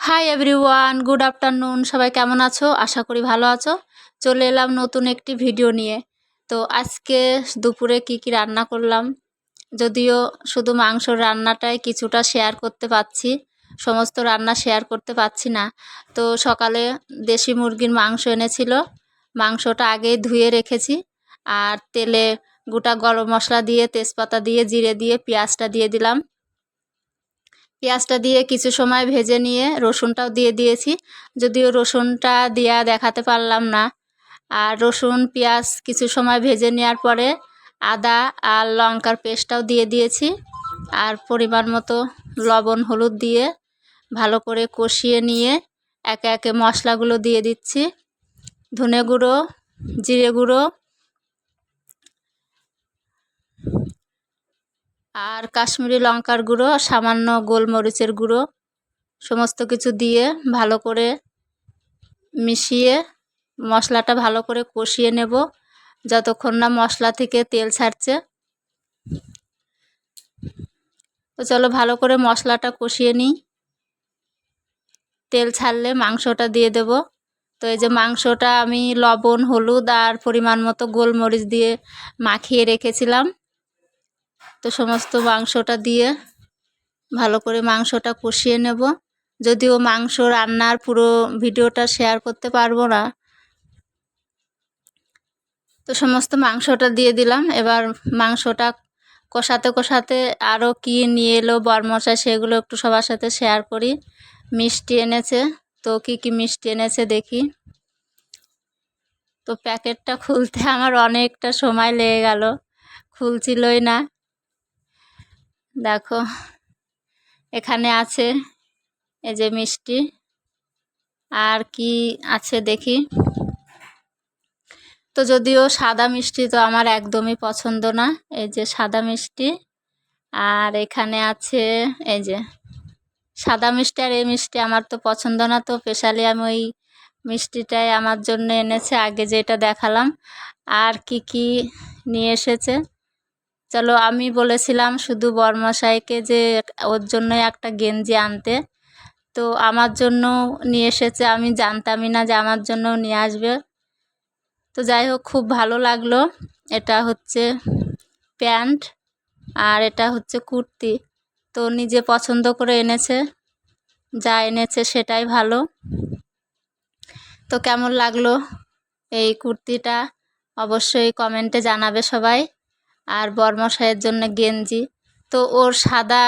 Hi everyone, good afternoon. সবাই কেমন আছো? আশা করি ভালো আছো। চলে এলাম নতুন একটি ভিডিও নিয়ে। তো আজকে দুপুরে কি কি রান্না করলাম, যদিও শুধু মাংসর রান্নাটাই কিছুটা শেয়ার করতে পারছি, সমস্ত রান্না শেয়ার করতে পারছি না। তো সকালে দেশি মুরগির মাংস এনেছিল, মাংসটা আগেই ধুয়ে রেখেছি। আর তেলে গোটা গরম মশলা দিয়ে, তেজপাতা দিয়ে, জিরে দিয়ে, পেঁয়াজটা দিয়ে দিলাম। পেঁয়াজটা দিয়ে কিছু সময় ভেজে নিয়ে রসুনটাও দিয়ে দিয়েছি, যদিও রসুনটা দেয়া দেখাতে পারলাম না। আর রসুন পেঁয়াজ কিছু সময় ভেজে নেওয়ার পরে আদা আর লঙ্কার পেস্টটাও দিয়ে দিয়েছি। আর পরিমাণ মতো লবণ হলুদ দিয়ে ভালো করে কষিয়ে নিয়ে একে একে মশলাগুলো দিয়ে দিচ্ছি। ধনে গুঁড়ো, জিরে গুঁড়ো আর কাশ্মীরি লঙ্কার গুঁড়ো, সামান্য গোলমরিচের গুঁড়ো, সমস্ত কিছু দিয়ে ভালো করে মিশিয়ে মশলাটা ভালো করে কষিয়ে নেব যতক্ষণ না মশলা থেকে তেল ছাড়ছে। তো চলো ভালো করে মশলাটা কষিয়ে নিই। তেল ছাড়লে মাংসটা দিয়ে দেব। তো এই যে মাংসটা আমি লবণ হলুদ আর পরিমাণ মতো গোলমরিচ দিয়ে মাখিয়ে রেখেছিলাম। তো সমস্ত মাংসটা দিয়ে ভালো করে মাংসটা কষিয়ে নেব। যদিও মাংস রান্নার পুরো ভিডিওটা শেয়ার করতে পারবো না। তো সমস্ত মাংসটা দিয়ে দিলাম। এবার মাংসটা কষাতে কষাতে আরও কি নিয়ে এলো বরমশাই, সেগুলো একটু সবার সাথে শেয়ার করি। মিষ্টি এনেছে, তো কি কি মিষ্টি এনেছে দেখি। তো প্যাকেটটা খুলতে আমার অনেকটা সময় লেগে গেল, খুলছিলই না। দেখো এখানে আছে এই যে মিষ্টি, আর কি আছে দেখি। তো যদিও সাদা মিষ্টি তো আমার একদমই পছন্দ না, এই যে সাদা মিষ্টি। আর এখানে আছে এই যে সাদা মিষ্টি, আর এই মিষ্টি আমার তো পছন্দ না, তো স্পেশালি আমি ওই মিষ্টিটাই আমার জন্য এনেছে, আগে যেটা দেখালাম। আর কি কি নিয়ে এসেছে চলো। আমি বলেছিলাম শুধু বরমশাইকে যে ওর জন্যই একটা গেঞ্জি আনতে, তো আমার জন্য নিয়ে এসেছে। আমি জানতামই না যে আমার জন্য নিয়ে আসবে। তো যাই হোক, খুব ভালো লাগলো। এটা হচ্ছে প্যান্ট আর এটা হচ্ছে কুর্তি। তো নিজে পছন্দ করে এনেছে, যা এনেছে সেটাই ভালো। তো কেমন লাগলো এই কুর্তিটা অবশ্যই কমেন্টে জানাবে সবাই। আর বরমশাইয়ের জন্য গেঞ্জি, তো ওর সাদা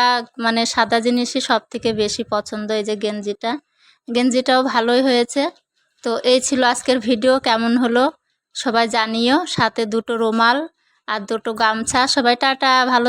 মানে সাদা জিনিসই সব থেকে বেশি পছন্দ। এই যে গেঞ্জিটাও ভালোই হয়েছে। তো এই ছিল আজকের ভিডিও। কেমন হলো সবাই জানিও। সাথে দুটো রুমাল আর দুটো গামছা। সবাই টাটা, ভালো।